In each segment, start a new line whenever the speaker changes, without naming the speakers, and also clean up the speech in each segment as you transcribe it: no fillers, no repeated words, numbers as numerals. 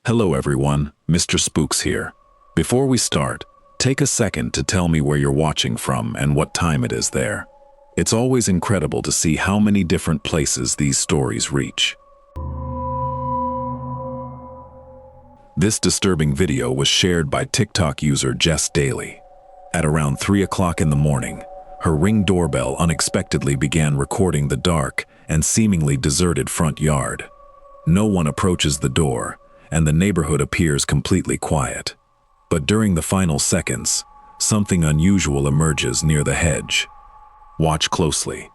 Hello everyone, Mr. Spooks here. Before we start, take a second to tell me where you're watching from and what time it is there. It's always incredible to see how many different places these stories reach. This disturbing video was shared by TikTok user Jess Daly. At around 3 o'clock in the morning, her Ring doorbell unexpectedly began recording the dark and seemingly deserted front yard. No one approaches the door, and the neighborhood appears completely quiet. But during the final seconds, something unusual emerges near the hedge. Watch closely.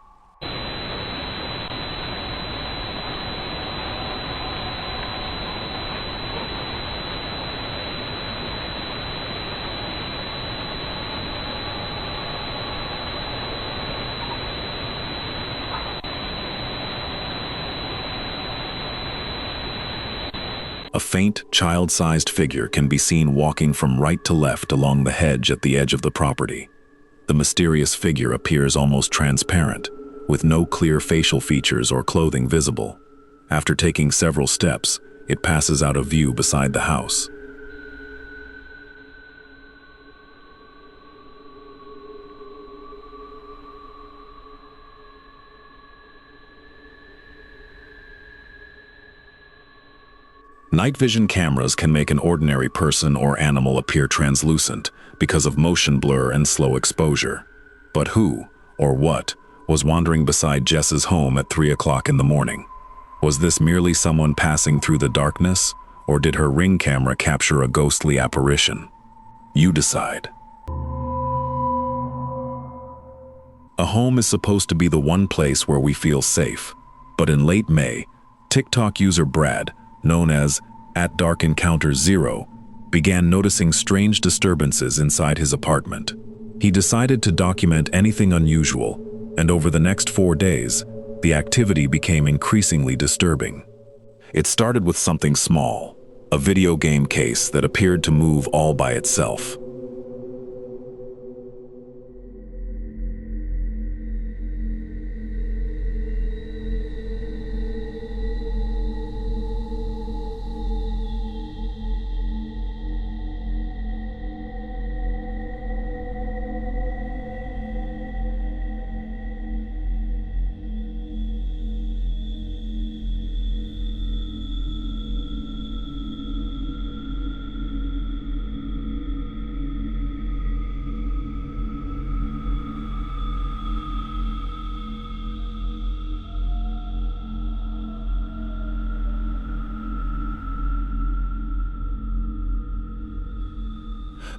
A faint, child-sized figure can be seen walking from right to left along the hedge at the edge of the property. The mysterious figure appears almost transparent, with no clear facial features or clothing visible. After taking several steps, it passes out of view beside the house. Night vision cameras can make an ordinary person or animal appear translucent because of motion blur and slow exposure. But who, or what, was wandering beside Jess's home at 3 o'clock in the morning? Was this merely someone passing through the darkness, or did her Ring camera capture a ghostly apparition? You decide. A home is supposed to be the one place where we feel safe, but in late May, TikTok user Brad, known as @DarkEncounters0, began noticing strange disturbances inside his apartment. He decided to document anything unusual, and over the next 4 days, the activity became increasingly disturbing. It started with something small, a video game case that appeared to move all by itself.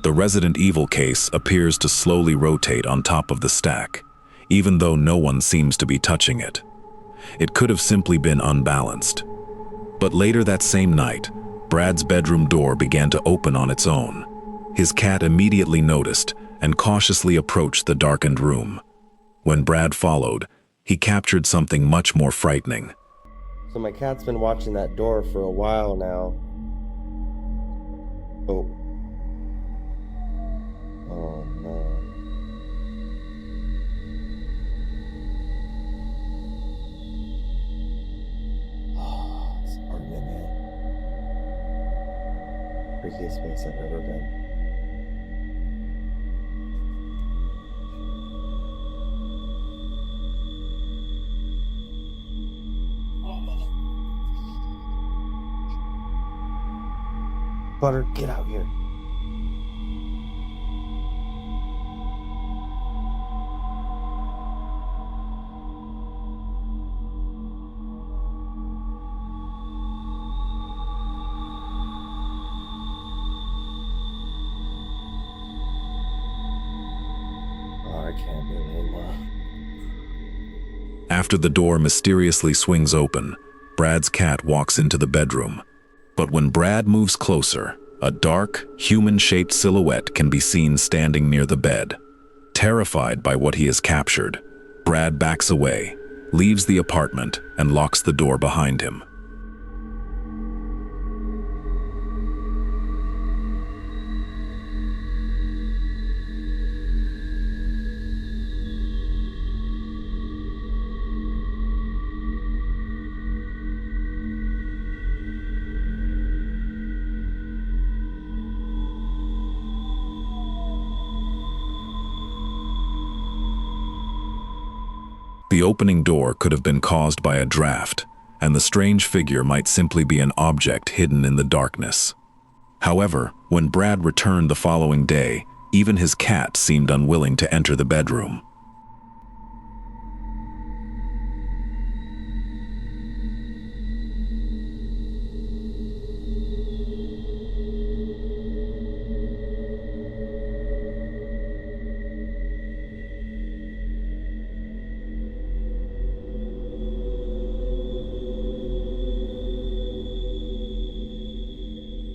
The Resident Evil case appears to slowly rotate on top of the stack, even though no one seems to be touching it. It could have simply been unbalanced. But later that same night, Brad's bedroom door began to open on its own. His cat immediately noticed and cautiously approached the darkened room. When Brad followed, he captured something much more frightening.
So my cat's been watching that door for a while now. Oh. Oh no. Oh, this apartment, man. Freakiest place I've ever been. Butter, get out here. I can't do it anymore.
After the door mysteriously swings open, Brad's cat walks into the bedroom. But when Brad moves closer, a dark, human-shaped silhouette can be seen standing near the bed. Terrified by what he has captured, Brad backs away, leaves the apartment, and locks the door behind him. The opening door could have been caused by a draft, and the strange figure might simply be an object hidden in the darkness. However, when Brad returned the following day, even his cat seemed unwilling to enter the bedroom.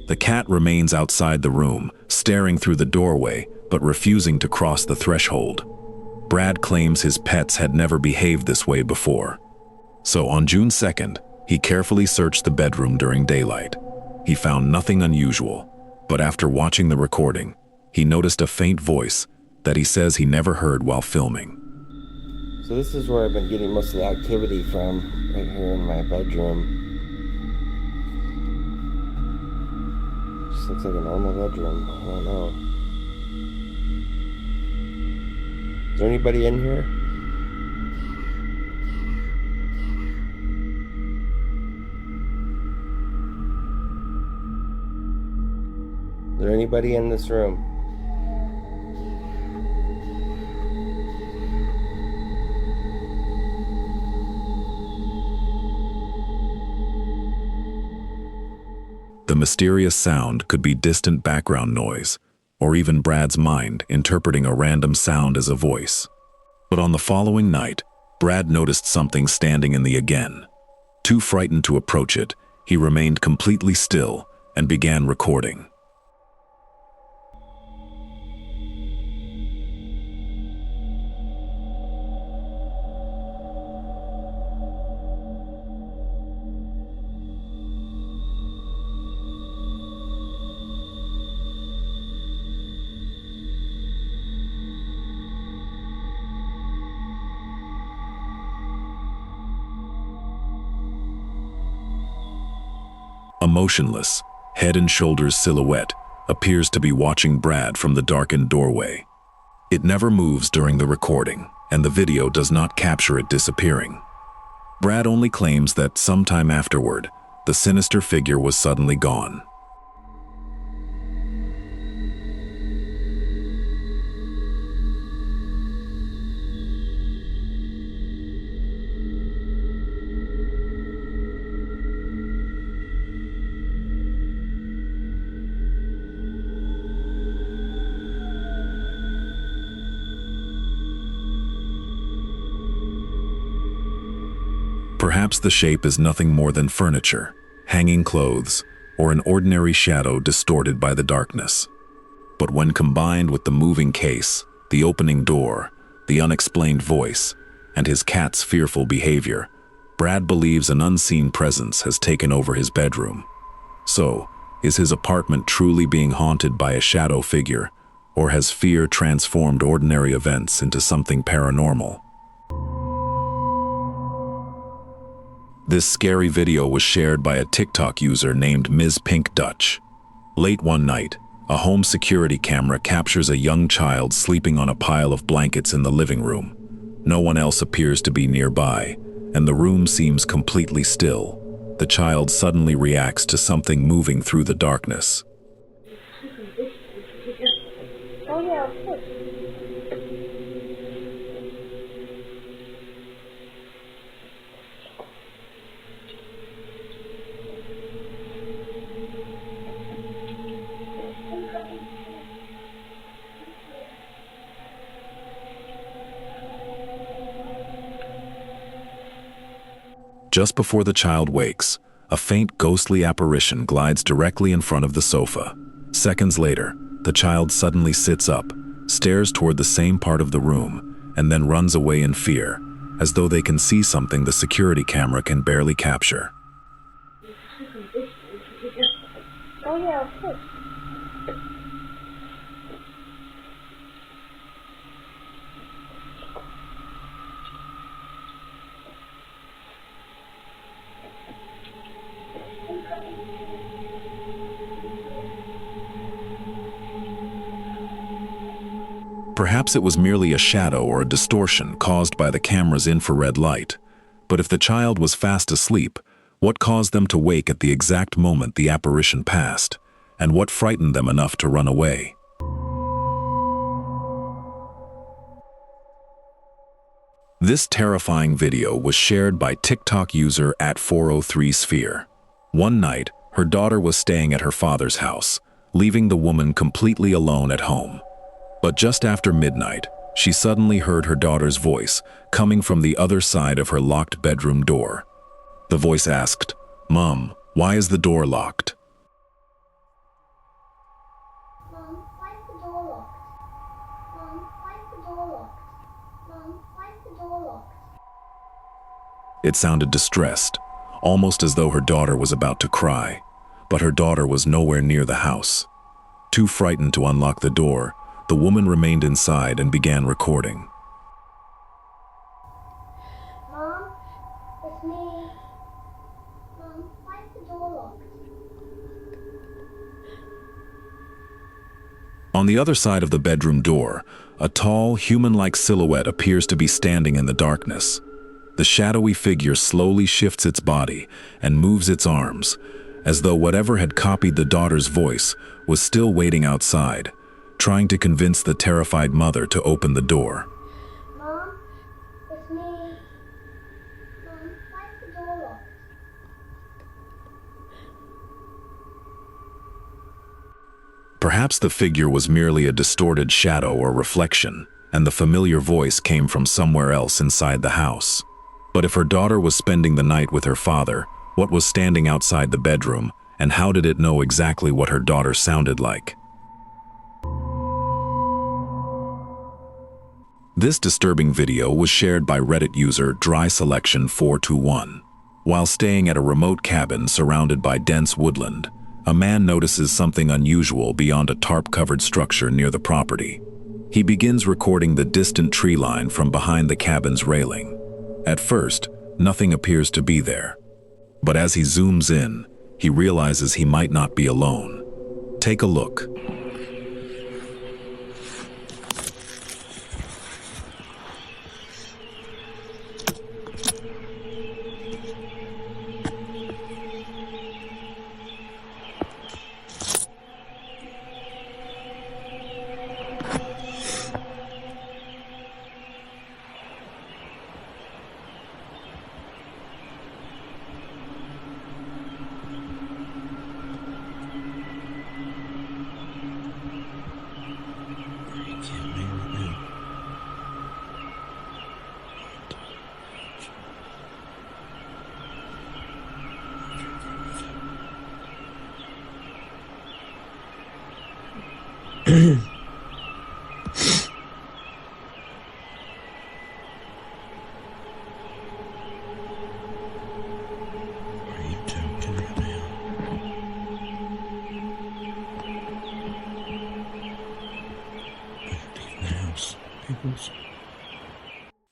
The cat remains outside the room, staring through the doorway, but refusing to cross the threshold. Brad claims his pets had never behaved this way before. So on June 2nd, he carefully searched the bedroom during daylight. He found nothing unusual, but after watching the recording, he noticed a faint voice that he says he never heard while filming.
So this is where I've been getting most of the activity from, right here in my bedroom. Just looks like a normal bedroom. I don't know. Is there anybody in here? Is there anybody in this room?
The mysterious sound could be distant background noise, or even Brad's mind interpreting a random sound as a voice. But on the following night, Brad noticed something standing in the again. Too frightened to approach it, he remained completely still and began recording. A motionless, head and shoulders silhouette appears to be watching Brad from the darkened doorway. It never moves during the recording, and the video does not capture it disappearing. Brad only claims that sometime afterward, the sinister figure was suddenly gone. Perhaps the shape is nothing more than furniture, hanging clothes, or an ordinary shadow distorted by the darkness. But when combined with the moving case, the opening door, the unexplained voice, and his cat's fearful behavior, Brad believes an unseen presence has taken over his bedroom. So, is his apartment truly being haunted by a shadow figure, or has fear transformed ordinary events into something paranormal? This scary video was shared by a TikTok user named Ms. Pink Dutch. Late one night, a home security camera captures a young child sleeping on a pile of blankets in the living room. No one else appears to be nearby, and the room seems completely still. The child suddenly reacts to something moving through the darkness.
Oh yeah, of course.
Just before the child wakes, a faint ghostly apparition glides directly in front of the sofa. Seconds later, the child suddenly sits up, stares toward the same part of the room, and then runs away in fear, as though they can see something the security camera can barely capture.
Oh yeah, of course.
Perhaps it was merely a shadow or a distortion caused by the camera's infrared light. But if the child was fast asleep, what caused them to wake at the exact moment the apparition passed? And what frightened them enough to run away? This terrifying video was shared by TikTok user @403sphere. One night, her daughter was staying at her father's house, leaving the woman completely alone at home. But just after midnight, she suddenly heard her daughter's voice coming from the other side of her locked bedroom door. The voice asked, "Mom, why is the door locked?"
Mom, why is the door locked? Mom, why is the door locked? Mom, why is the door locked?
It sounded distressed, almost as though her daughter was about to cry. But her daughter was nowhere near the house. Too frightened to unlock the door, the woman remained inside and began recording.
Mom, it's me. Mom, why is the door locked?
On the other side of the bedroom door, a tall, human-like silhouette appears to be standing in the darkness. The shadowy figure slowly shifts its body and moves its arms, as though whatever had copied the daughter's voice was still waiting outside, trying to convince the terrified mother to open the door.
Mom, it's me. Mom, why is the door locked?
Perhaps the figure was merely a distorted shadow or reflection, and the familiar voice came from somewhere else inside the house. But if her daughter was spending the night with her father, what was standing outside the bedroom, and how did it know exactly what her daughter sounded like? This disturbing video was shared by Reddit user DrySelection421. While staying at a remote cabin surrounded by dense woodland, a man notices something unusual beyond a tarp-covered structure near the property. He begins recording the distant tree line from behind the cabin's railing. At first, nothing appears to be there. But as he zooms in, he realizes he might not be alone. Take a look.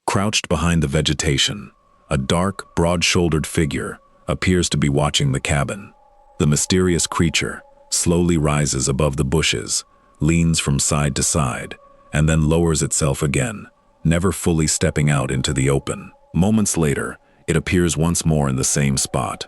Crouched behind the vegetation, a dark, broad-shouldered figure appears to be watching the cabin. The mysterious creature slowly rises above the bushes, leans from side to side, and then lowers itself again, never fully stepping out into the open. Moments later, it appears once more in the same spot.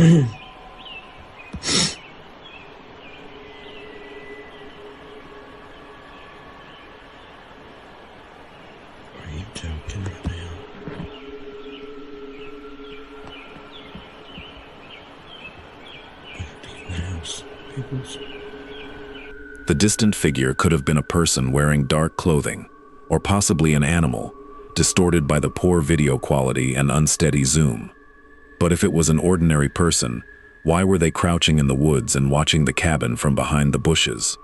Are you joking right now? Look at these nails, peoples.
The distant figure could have been a person wearing dark clothing, or possibly an animal, distorted by the poor video quality and unsteady zoom. But if it was an ordinary person, Why were they crouching in the woods and watching the cabin from behind the bushes?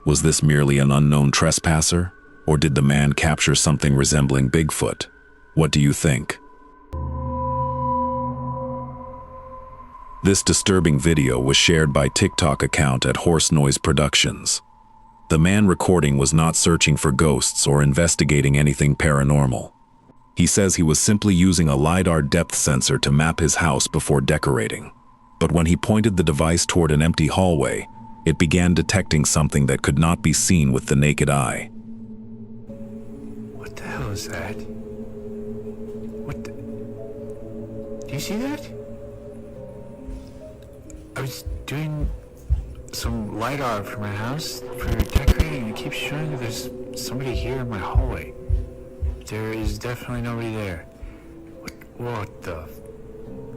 Was this merely an unknown trespasser? Or did the man capture something resembling Bigfoot? What do you think? This disturbing video was shared by TikTok account at Horse Noise Productions. The man recording was not searching for ghosts or investigating anything paranormal. He says he was simply using a LiDAR depth sensor to map his house before decorating. But when he pointed the device toward an empty hallway, it began detecting something that could not be seen with the naked eye.
What the hell is that? What the... Do you see that? I was doing some LiDAR for my house for decorating, and it keeps showing that there's somebody here in my hallway. There is definitely nobody there. What the...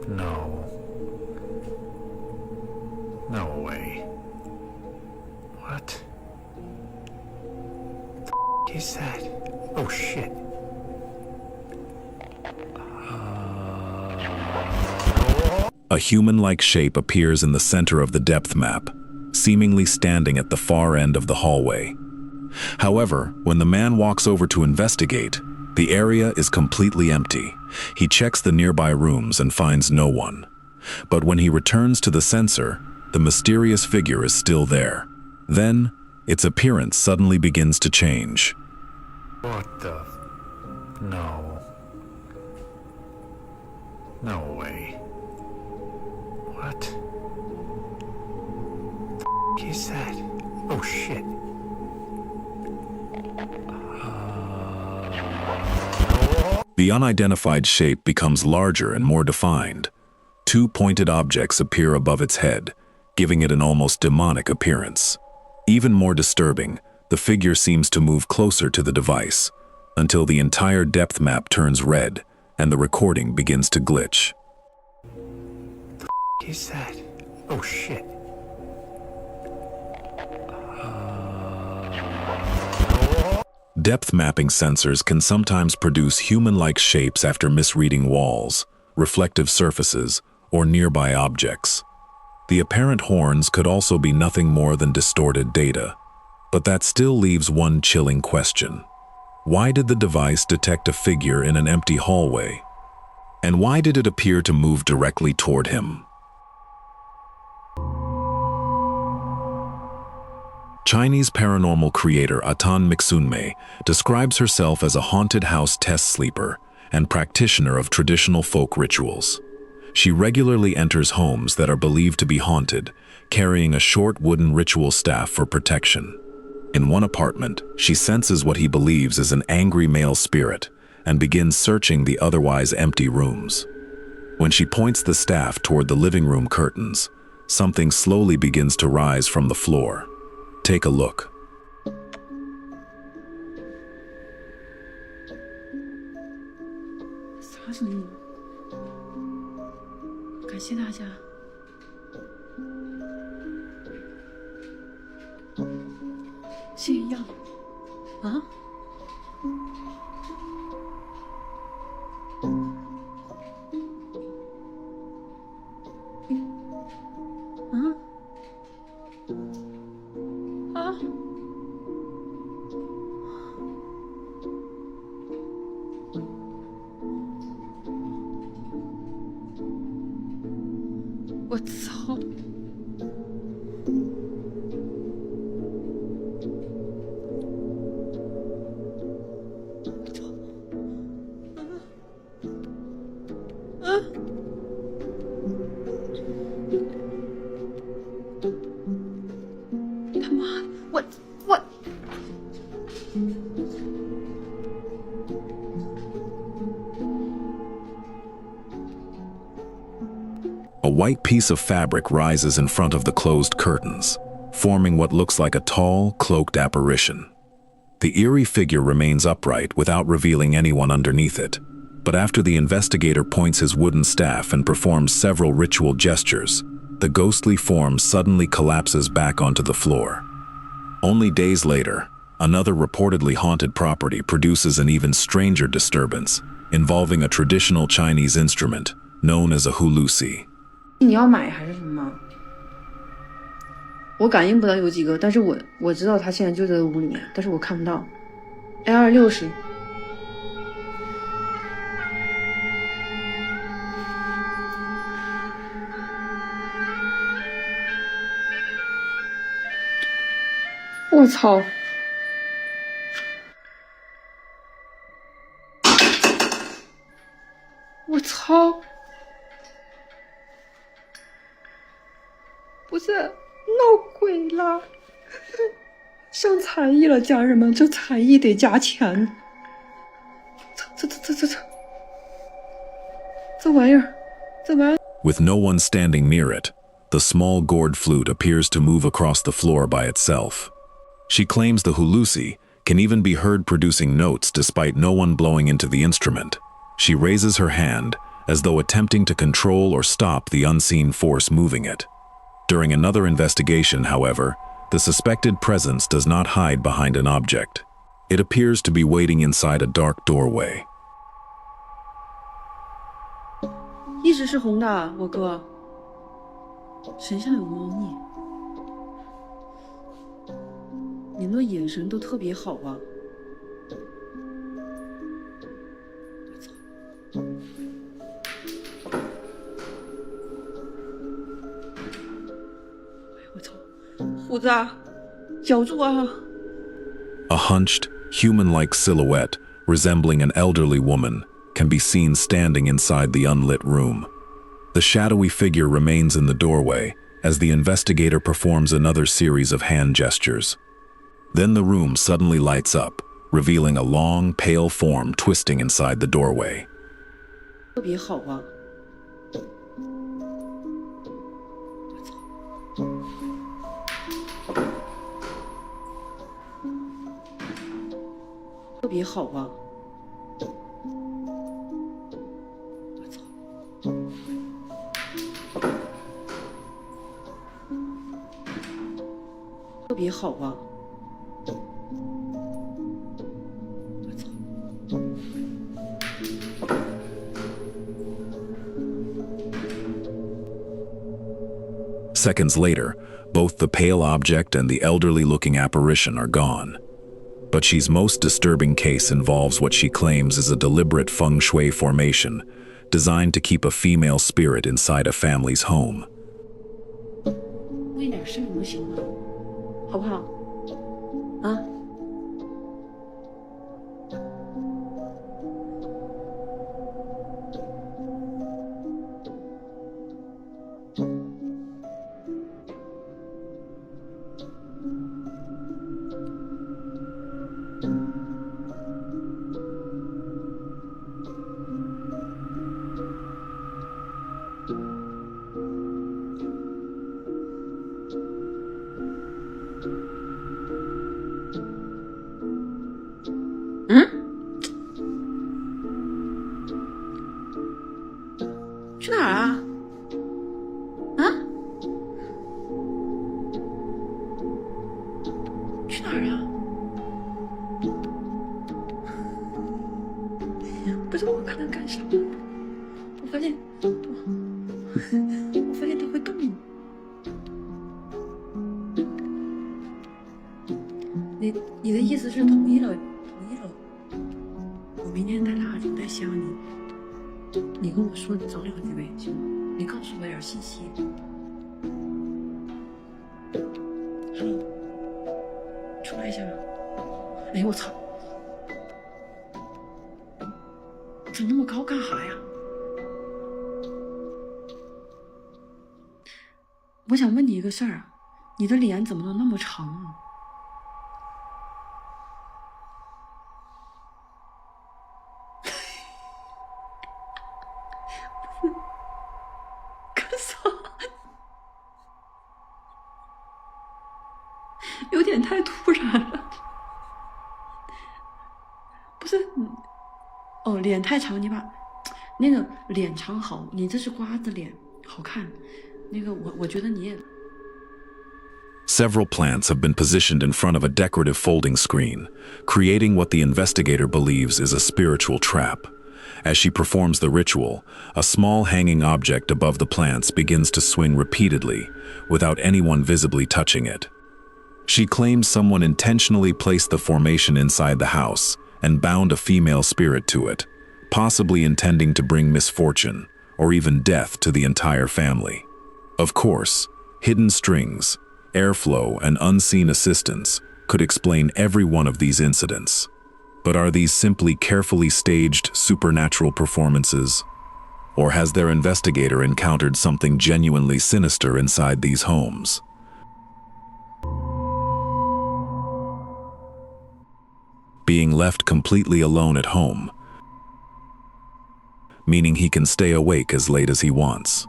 No. No way. What? The is that? Oh shit.
A human-like shape appears in the center of the depth map, seemingly standing at the far end of the hallway. However, when the man walks over to investigate, the area is completely empty. He checks the nearby rooms and finds no one. But when he returns to the sensor, the mysterious figure is still there. Then, its appearance suddenly begins to change.
What the... No. No way. What? The is that? Oh shit.
The unidentified shape becomes larger and more defined. Two pointed objects appear above its head, giving it an almost demonic appearance. Even more disturbing, the figure seems to move closer to the device, until the entire depth map turns red and the recording begins to glitch.
The is that? Oh shit.
Depth mapping sensors can sometimes produce human-like shapes after misreading walls, reflective surfaces, or nearby objects. The apparent horns could also be nothing more than distorted data. But that still leaves one chilling question. Why did the device detect a figure in an empty hallway? And why did it appear to move directly toward him? Chinese paranormal creator Atan Mixunmei describes herself as a haunted house test sleeper and practitioner of traditional folk rituals. She regularly enters homes that are believed to be haunted, carrying a short wooden ritual staff for protection. In one apartment, she senses what he believes is an angry male spirit and begins searching the otherwise empty rooms. When she points the staff toward the living room curtains, something slowly begins to rise from the floor. Take a look.
啥声音？感谢大家。泻药啊？嗯？啊？ 我操！他妈！我！
A white piece of fabric rises in front of the closed curtains, forming what looks like a tall, cloaked apparition. The eerie figure remains upright without revealing anyone underneath it, but after the investigator points his wooden staff and performs several ritual gestures, the ghostly form suddenly collapses back onto the floor. Only days later, another reportedly haunted property produces an even stranger disturbance, involving a traditional Chinese instrument known as a hulusi.
你要买还是什么吗？我感应不到有几个，但是我知道他现在就在屋里面，但是我看不到。A260。我操！我操！不是闹鬼了，上才艺了，家人们，这才艺得加钱。这玩意儿，这玩意儿。
With no one standing near it, the small gourd flute appears to move across the floor by itself. She claims the hulusi can even be heard producing notes despite no one blowing into the instrument. She raises her hand, as though attempting to control or stop the unseen force moving it. During another investigation, however, the suspected presence does not hide behind an object. It appears to be waiting inside a dark doorway.
一直是红的，我哥。身上有猫腻，你们的眼神都特别好啊！我操！虎子啊，咬住啊！
A hunched, human-like silhouette, resembling an elderly woman, can be seen standing inside the unlit room. The shadowy figure remains in the doorway as the investigator performs another series of hand gestures. Then the room suddenly lights up, revealing a long, pale form twisting inside the doorway.
特别好啊！特别好啊！特别好啊！
Seconds later, both the pale object and the elderly-looking apparition are gone. But she's most disturbing case involves what she claims is a deliberate feng shui formation, designed to keep a female spirit inside a family's home.
喂点声能行吗？好不好？啊？去哪儿啊？啊？去哪儿啊？不是我看他干啥？我发现他会动。你的意思是同意了？我明天带蜡烛带香你跟我说你找2几位行吗？你告诉我点信息。Hello， 出来一下吧。哎呦我操！长那么高干啥呀？我想问你一个事儿啊，你的脸怎么能那么长啊？干啥？有点太突然了。不是，哦，脸太长，你把那个脸长好，你这是瓜子脸，好看。那个我觉得你也。
Several plants have been positioned in front of a decorative folding screen, creating what the investigator believes is a spiritual trap. As she performs the ritual, a small hanging object above the plants begins to swing repeatedly, without anyone visibly touching it. She claims someone intentionally placed the formation inside the house and bound a female spirit to it, possibly intending to bring misfortune or even death to the entire family. Of course, hidden strings, airflow, and unseen assistance could explain every one of these incidents. But are these simply carefully staged supernatural performances? Or has their investigator encountered something genuinely sinister inside these homes? Being left completely alone at home, meaning he can stay awake as late as he wants.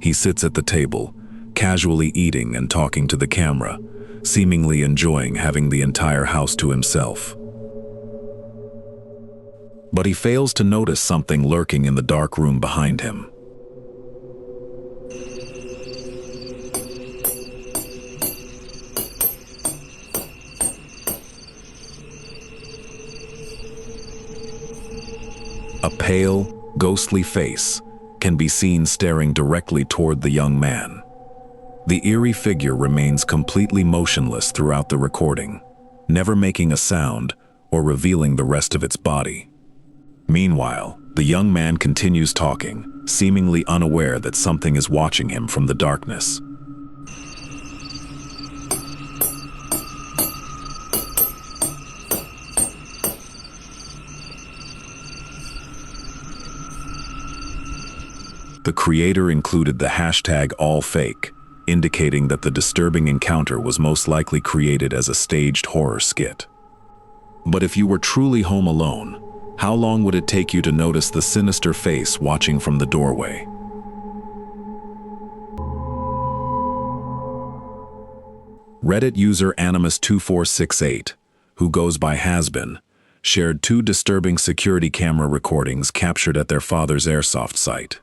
He sits at the table, casually eating and talking to the camera, seemingly enjoying having the entire house to himself. But he fails to notice something lurking in the dark room behind him. A pale, ghostly face can be seen staring directly toward the young man. The eerie figure remains completely motionless throughout the recording, never making a sound or revealing the rest of its body. Meanwhile, the young man continues talking, seemingly unaware that something is watching him from the darkness. The creator included the hashtag #AllFake, indicating that the disturbing encounter was most likely created as a staged horror skit. But if you were truly home alone, how long would it take you to notice the sinister face watching from the doorway? Reddit user Animus2468, who goes by Hasbin, shared 2 disturbing security camera recordings captured at their father's airsoft site.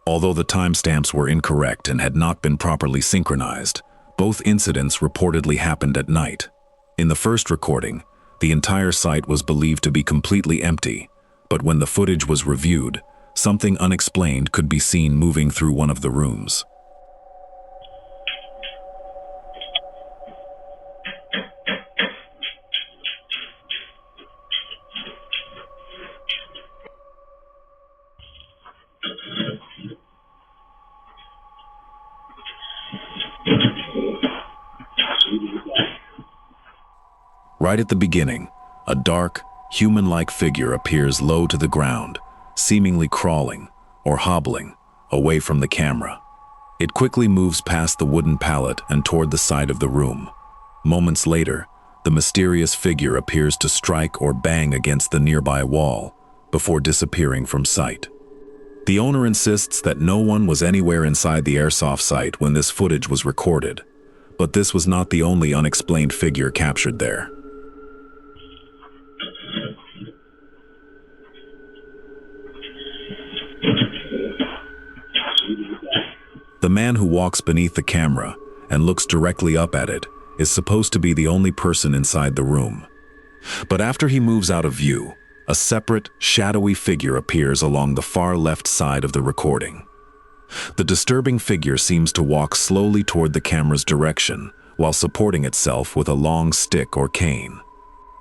Although the timestamps were incorrect and had not been properly synchronized, both incidents reportedly happened at night. In the first recording, the entire site was believed to be completely empty, but when the footage was reviewed, something unexplained could be seen moving through one of the rooms. Right at the beginning, a dark, human-like figure appears low to the ground, seemingly crawling or hobbling away from the camera. It quickly moves past the wooden pallet and toward the side of the room. Moments later, the mysterious figure appears to strike or bang against the nearby wall before disappearing from sight. The owner insists that no one was anywhere inside the airsoft site when this footage was recorded, but this was not the only unexplained figure captured there. The man who walks beneath the camera and looks directly up at it is supposed to be the only person inside the room. But after he moves out of view, a separate, shadowy figure appears along the far left side of the recording. The disturbing figure seems to walk slowly toward the camera's direction while supporting itself with a long stick or cane.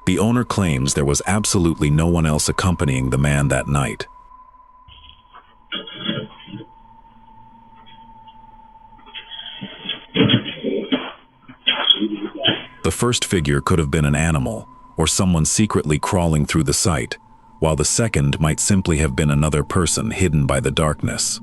The owner claims there was absolutely no one else accompanying the man that night. The first figure could have been an animal or someone secretly crawling through the site, while the second might simply have been another person hidden by the darkness.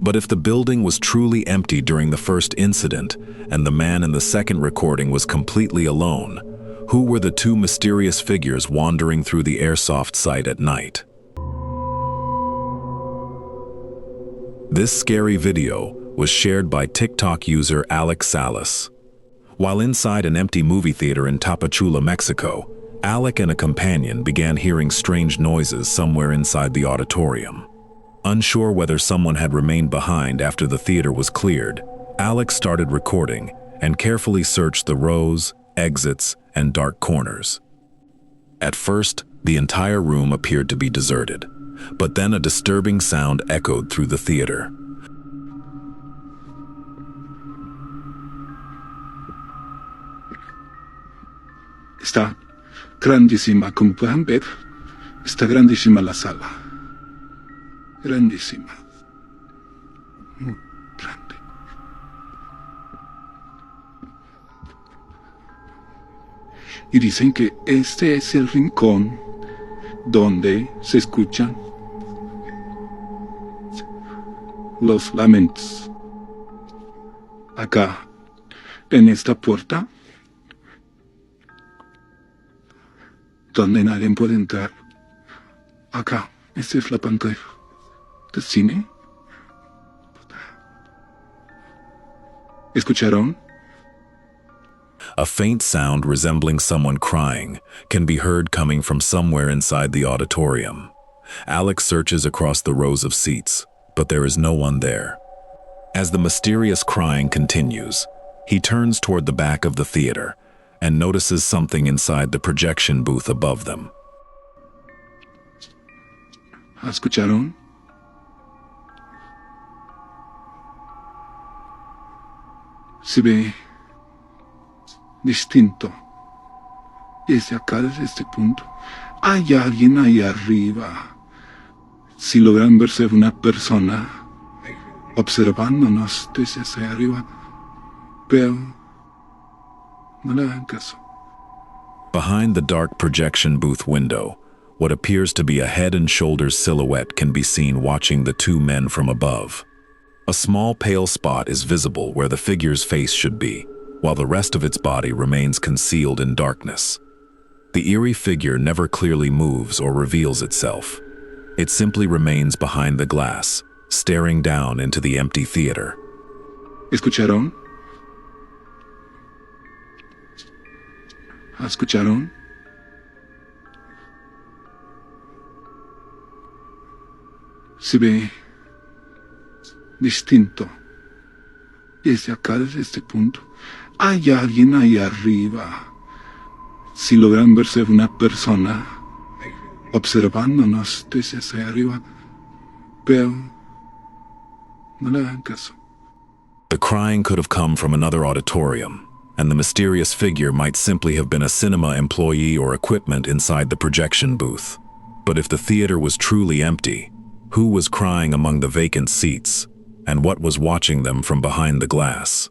But if the building was truly empty during the first incident and the man in the second recording was completely alone, who were the 2 mysterious figures wandering through the airsoft site at night? This scary video was shared by TikTok user Alex Salas. While inside an empty movie theater in Tapachula, Mexico, Alec and a companion began hearing strange noises somewhere inside the auditorium. Unsure whether someone had remained behind after the theater was cleared, Alex started recording and carefully searched the rows, exits, and dark corners. At first, The entire room appeared to be deserted, but then a disturbing sound echoed through the theater.
Está grandísima, como pueden ver. Está grandísima la sala. Grandísima. Muy grande. Y dicen que este es el rincón donde se escuchan los lamentos. Acá, en esta puerta, donde nadie puede entrar. Acá, esta es la pantalla del cine. ¿Escucharon?
A faint sound resembling someone crying can be heard coming from somewhere inside the auditorium. Alex searches across the rows of seats, but there is no one there. As the mysterious crying continues, he turns toward the back of the theater and notices something inside the projection booth above them.
¿Escucharon? Se ve distinto. Desde acá, desde este punto, hay alguien ahí arriba. Si logran verse una persona observándonos desde hacia arriba, pero no le hagan caso.
Behind the dark projection booth window, what appears to be a head and shoulders silhouette can be seen watching the two men from above. A small pale spot is visible where the figure's face should be, while the rest of its body remains concealed in darkness. The eerie figure never clearly moves or reveals itself. It simply remains behind the glass, staring down into the empty theater.
¿Escucharon? ¿Escucharon? Se ve distinto. Desde acá, desde este punto, hay alguien ahí arriba. Si logran verse una persona observándonos desde hacia arriba, pero no le hagan caso.
The crying could have come from another auditorium, and the mysterious figure might simply have been a cinema employee or equipment inside the projection booth. But if the theater was truly empty, who was crying among the vacant seats, and what was watching them from behind the glass?